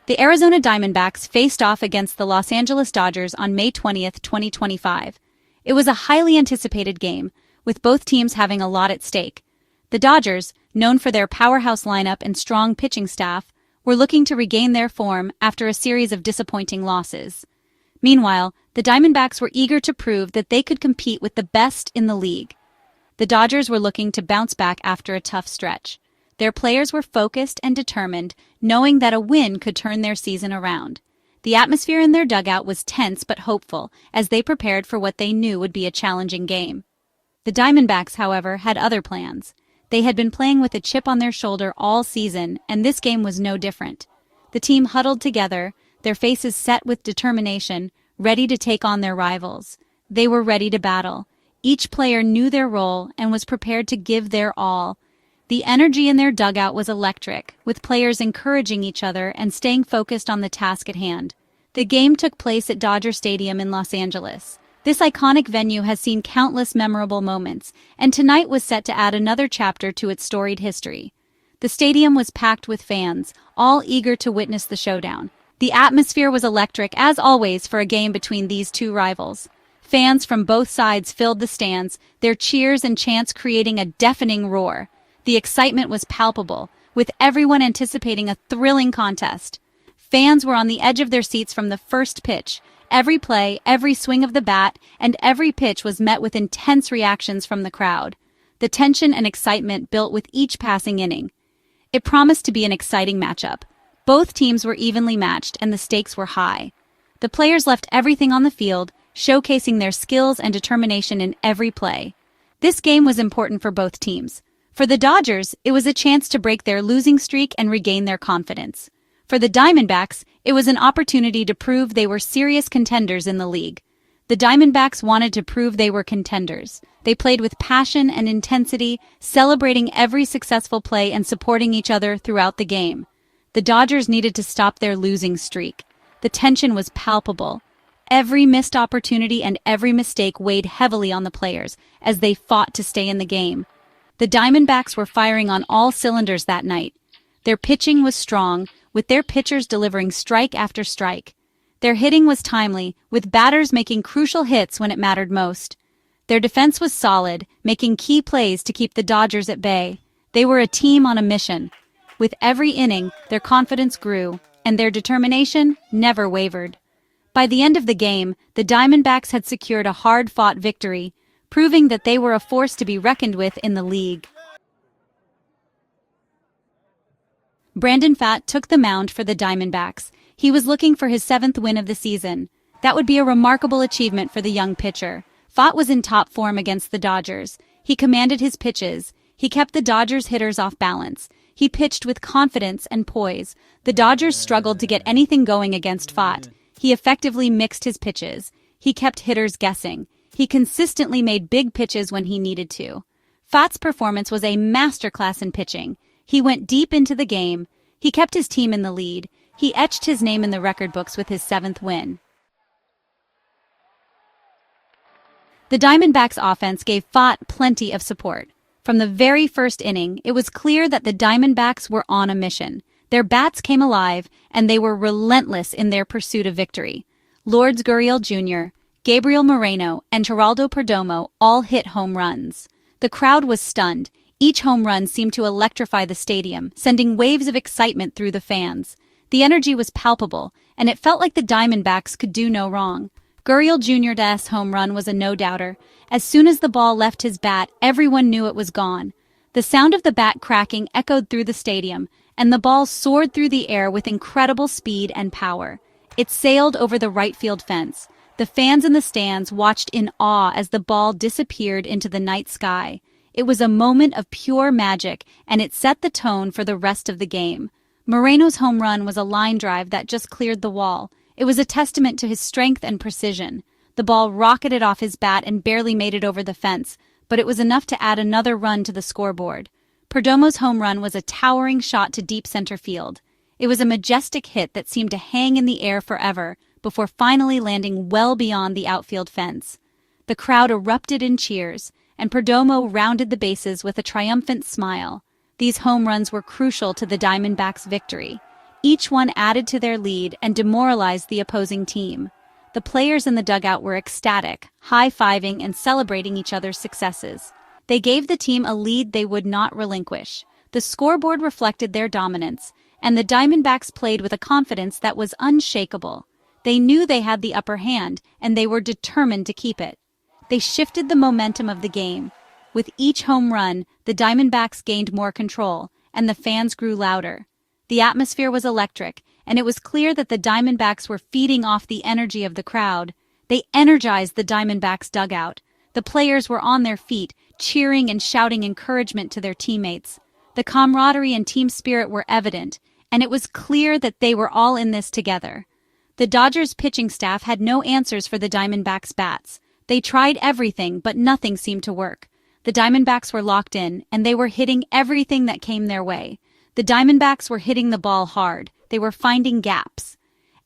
The Arizona Diamondbacks faced off against the Los Angeles Dodgers on May 20, 2025. It was a highly anticipated game, with both teams having a lot at stake. The Dodgers, known for their powerhouse lineup and strong pitching staff, were looking to regain their form after a series of disappointing losses. Meanwhile, the Diamondbacks were eager to prove that they could compete with the best in the league. The Dodgers were looking to bounce back after a tough stretch. Their players were focused and determined, knowing that a win could turn their season around. The atmosphere in their dugout was tense but hopeful as they prepared for what they knew would be a challenging game. The Diamondbacks, however, had other plans. They had been playing with a chip on their shoulder all season, and this game was no different. The team huddled together, their faces set with determination, ready to take on their rivals. They were ready to battle. Each player knew their role and was prepared to give their all. The energy in their dugout was electric, with players encouraging each other and staying focused on the task at hand. The game took place at Dodger Stadium in Los Angeles. This iconic venue has seen countless memorable moments, and tonight was set to add another chapter to its storied history. The stadium was packed with fans, all eager to witness the showdown. The atmosphere was electric, as always, for a game between these two rivals. Fans from both sides filled the stands, their cheers and chants creating a deafening roar. The excitement was palpable, with everyone anticipating a thrilling contest. Fans were on the edge of their seats from the first pitch. Every play, every swing of the bat, and every pitch was met with intense reactions from the crowd. The tension and excitement built with each passing inning. It promised to be an exciting matchup. Both teams were evenly matched, and the stakes were high. The players left everything on the field, showcasing their skills and determination in every play. This game was important for both teams. For the Dodgers, it was a chance to break their losing streak and regain their confidence. For the Diamondbacks, it was an opportunity to prove they were serious contenders in the league. The Diamondbacks wanted to prove they were contenders. They played with passion and intensity, celebrating every successful play and supporting each other throughout the game. The Dodgers needed to stop their losing streak. The tension was palpable. Every missed opportunity and every mistake weighed heavily on the players as they fought to stay in the game. The Diamondbacks were firing on all cylinders that night. Their pitching was strong, with their pitchers delivering strike after strike. Their hitting was timely, with batters making crucial hits when it mattered most. Their defense was solid, making key plays to keep the Dodgers at bay. They were a team on a mission. With every inning, their confidence grew, and their determination never wavered. By the end of the game, the Diamondbacks had secured a hard-fought victory, proving that they were a force to be reckoned with in the league. Brandon Pfaadt took the mound for the Diamondbacks. He was looking for his 7th win of the season. That would be a remarkable achievement for the young pitcher. Pfaadt was in top form against the Dodgers. He commanded his pitches. He kept the Dodgers hitters off balance. He pitched with confidence and poise. The Dodgers struggled to get anything going against Pfaadt. He effectively mixed his pitches. He kept hitters guessing. He consistently made big pitches when he needed to. Pfaadt's performance was a masterclass in pitching. He went deep into the game. He kept his team in the lead. He etched his name in the record books with his 7th win. The Diamondbacks' offense gave Pfaadt plenty of support. From the very first inning, it was clear that the Diamondbacks were on a mission. Their bats came alive, and they were relentless in their pursuit of victory. Lourdes Gurriel Jr., Gabriel Moreno, and Geraldo Perdomo all hit home runs. The crowd was stunned. Each home run seemed to electrify the stadium, sending waves of excitement through the fans. The energy was palpable, and it felt like the Diamondbacks could do no wrong. Gurriel Jr.'s home run was a no-doubter. As soon as the ball left his bat, everyone knew it was gone. The sound of the bat cracking echoed through the stadium, and the ball soared through the air with incredible speed and power. It sailed over the right field fence. The fans in the stands watched in awe as the ball disappeared into the night sky. It was a moment of pure magic, and it set the tone for the rest of the game. Moreno's home run was a line drive that just cleared the wall. It was a testament to his strength and precision. The ball rocketed off his bat and barely made it over the fence, but it was enough to add another run to the scoreboard. Perdomo's home run was a towering shot to deep center field. It was a majestic hit that seemed to hang in the air forever, before finally landing well beyond the outfield fence. The crowd erupted in cheers, and Perdomo rounded the bases with a triumphant smile. These home runs were crucial to the Diamondbacks' victory. Each one added to their lead and demoralized the opposing team. The players in the dugout were ecstatic, high-fiving and celebrating each other's successes. They gave the team a lead they would not relinquish. The scoreboard reflected their dominance, and the Diamondbacks played with a confidence that was unshakable. They knew they had the upper hand, and they were determined to keep it. They shifted the momentum of the game. With each home run, the Diamondbacks gained more control, and the fans grew louder. The atmosphere was electric, and it was clear that the Diamondbacks were feeding off the energy of the crowd. They energized the Diamondbacks dugout. The players were on their feet, cheering and shouting encouragement to their teammates. The camaraderie and team spirit were evident, and it was clear that they were all in this together. The Dodgers pitching staff had no answers for the Diamondbacks' bats. They tried everything, but nothing seemed to work. The Diamondbacks were locked in, and they were hitting everything that came their way. The Diamondbacks were hitting the ball hard. They were finding gaps.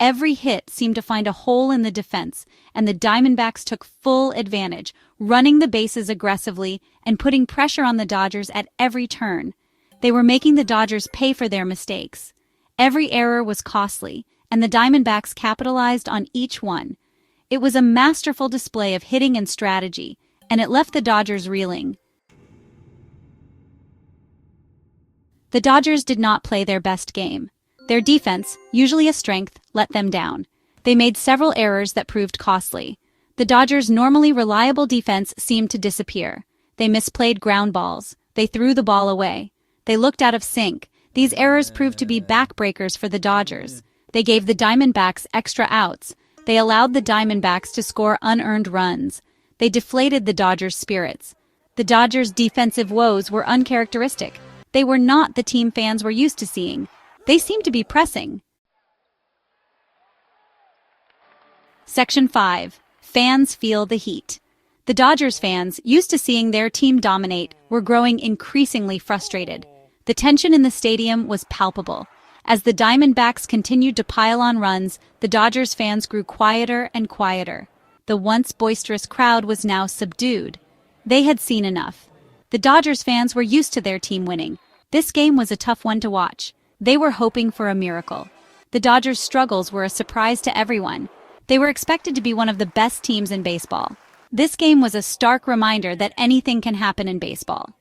Every hit seemed to find a hole in the defense, and the Diamondbacks took full advantage, running the bases aggressively and putting pressure on the Dodgers at every turn. They were making the Dodgers pay for their mistakes. Every error was costly, and the Diamondbacks capitalized on each one. It was a masterful display of hitting and strategy, and it left the Dodgers reeling. The Dodgers did not play their best game. Their defense, usually a strength, let them down. They made several errors that proved costly. The Dodgers' normally reliable defense seemed to disappear. They misplayed ground balls. They threw the ball away. They looked out of sync. These errors proved to be backbreakers for the Dodgers. They gave the Diamondbacks extra outs. They allowed the Diamondbacks to score unearned runs. They deflated the Dodgers' spirits. The Dodgers' defensive woes were uncharacteristic. They were not the team fans were used to seeing. They seemed to be pressing. Section 5. Fans feel the heat. The Dodgers fans, used to seeing their team dominate, were growing increasingly frustrated. The tension in the stadium was palpable. As the Diamondbacks continued to pile on runs, the Dodgers fans grew quieter and quieter. The once boisterous crowd was now subdued. They had seen enough. The Dodgers fans were used to their team winning. This game was a tough one to watch. They were hoping for a miracle. The Dodgers' struggles were a surprise to everyone. They were expected to be one of the best teams in baseball. This game was a stark reminder that anything can happen in baseball.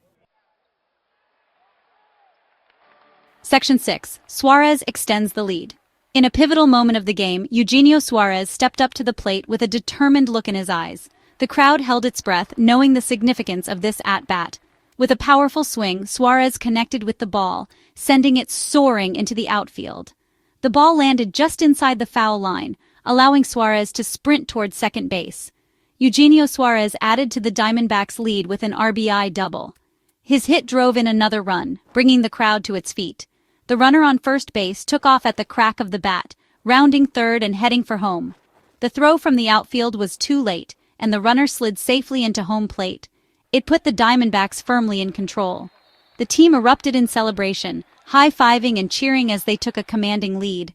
Section 6. Suarez extends the lead. In a pivotal moment of the game, Eugenio Suarez stepped up to the plate with a determined look in his eyes. The crowd held its breath, knowing the significance of this at-bat. With a powerful swing, Suarez connected with the ball, sending it soaring into the outfield. The ball landed just inside the foul line, allowing Suarez to sprint toward second base. Eugenio Suarez added to the Diamondbacks' lead with an RBI double. His hit drove in another run, bringing the crowd to its feet. The runner on first base took off at the crack of the bat, rounding third and heading for home. The throw from the outfield was too late, and the runner slid safely into home plate. It put the Diamondbacks firmly in control. The team erupted in celebration, high-fiving and cheering as they took a commanding lead.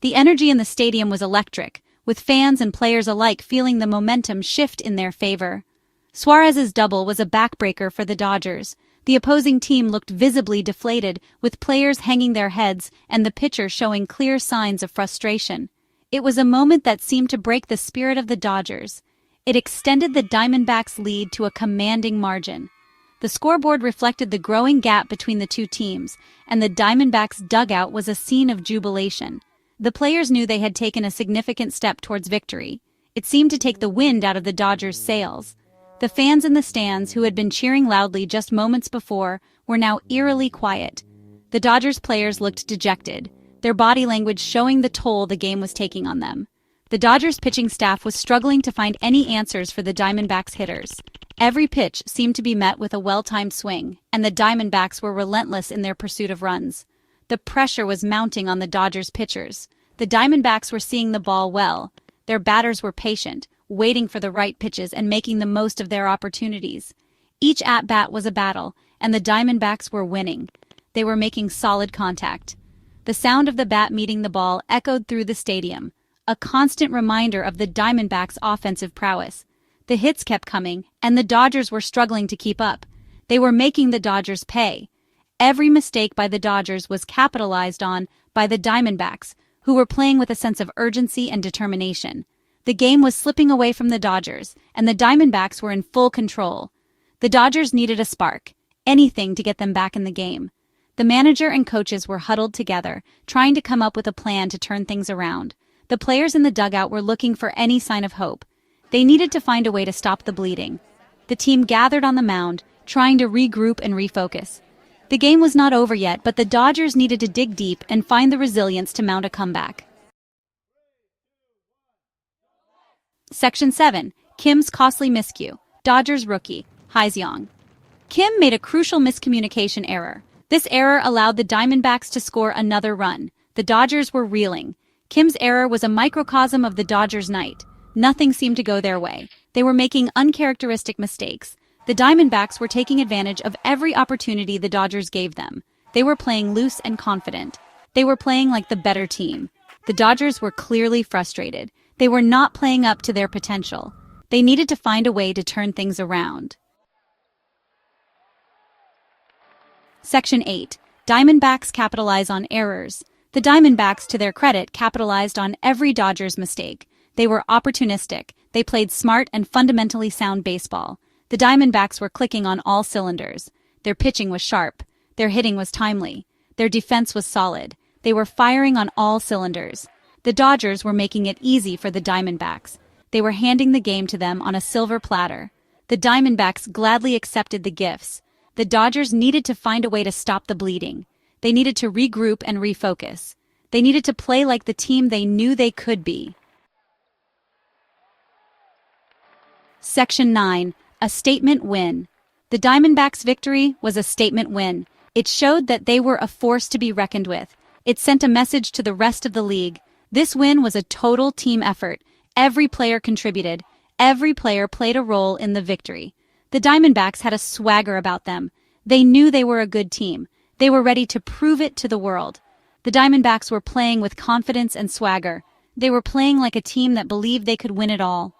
The energy in the stadium was electric, with fans and players alike feeling the momentum shift in their favor. Suarez's double was a backbreaker for the Dodgers. The opposing team looked visibly deflated, with players hanging their heads and the pitcher showing clear signs of frustration. It was a moment that seemed to break the spirit of the Dodgers. It extended the Diamondbacks' lead to a commanding margin. The scoreboard reflected the growing gap between the two teams, and the Diamondbacks' dugout was a scene of jubilation. The players knew they had taken a significant step towards victory. It seemed to take the wind out of the Dodgers' sails. The fans in the stands, who had been cheering loudly just moments before, were now eerily quiet. The Dodgers players looked dejected, their body language showing the toll the game was taking on them. The Dodgers pitching staff was struggling to find any answers for the Diamondbacks hitters. Every pitch seemed to be met with a well-timed swing, and the Diamondbacks were relentless in their pursuit of runs. The pressure was mounting on the Dodgers pitchers. The Diamondbacks were seeing the ball well. Their batters were patient, waiting for the right pitches and making the most of their opportunities. Each at-bat was a battle, and the Diamondbacks were winning. They were making solid contact. The sound of the bat meeting the ball echoed through the stadium, a constant reminder of the Diamondbacks' offensive prowess. The hits kept coming, and the Dodgers were struggling to keep up. They were making the Dodgers pay. Every mistake by the Dodgers was capitalized on by the Diamondbacks, who were playing with a sense of urgency and determination. The game was slipping away from the Dodgers, and the Diamondbacks were in full control. The Dodgers needed a spark, anything to get them back in the game. The manager and coaches were huddled together, trying to come up with a plan to turn things around. The players in the dugout were looking for any sign of hope. They needed to find a way to stop the bleeding. The team gathered on the mound, trying to regroup and refocus. The game was not over yet, but the Dodgers needed to dig deep and find the resilience to mount a comeback. Section 7. Kim's costly miscue. Dodgers rookie, Hyseong. Kim made a crucial miscommunication error. This error allowed the Diamondbacks to score another run. The Dodgers were reeling. Kim's error was a microcosm of the Dodgers' night. Nothing seemed to go their way. They were making uncharacteristic mistakes. The Diamondbacks were taking advantage of every opportunity the Dodgers gave them. They were playing loose and confident. They were playing like the better team. The Dodgers were clearly frustrated. They were not playing up to their potential. They needed to find a way to turn things around. Section 8. Diamondbacks capitalize on errors. The Diamondbacks, to their credit, capitalized on every Dodgers mistake. They were opportunistic. They played smart and fundamentally sound baseball. The Diamondbacks were clicking on all cylinders. Their pitching was sharp. Their hitting was timely. Their defense was solid. They were firing on all cylinders. The Dodgers were making it easy for the Diamondbacks. They were handing the game to them on a silver platter. The Diamondbacks gladly accepted the gifts. The Dodgers needed to find a way to stop the bleeding. They needed to regroup and refocus. They needed to play like the team they knew they could be. Section 9. A statement win. The Diamondbacks' victory was a statement win. It showed that they were a force to be reckoned with. It sent a message to the rest of the league. This win was a total team effort. Every player contributed. Every player played a role in the victory. The Diamondbacks had a swagger about them. They knew they were a good team. They were ready to prove it to the world. The Diamondbacks were playing with confidence and swagger. They were playing like a team that believed they could win it all.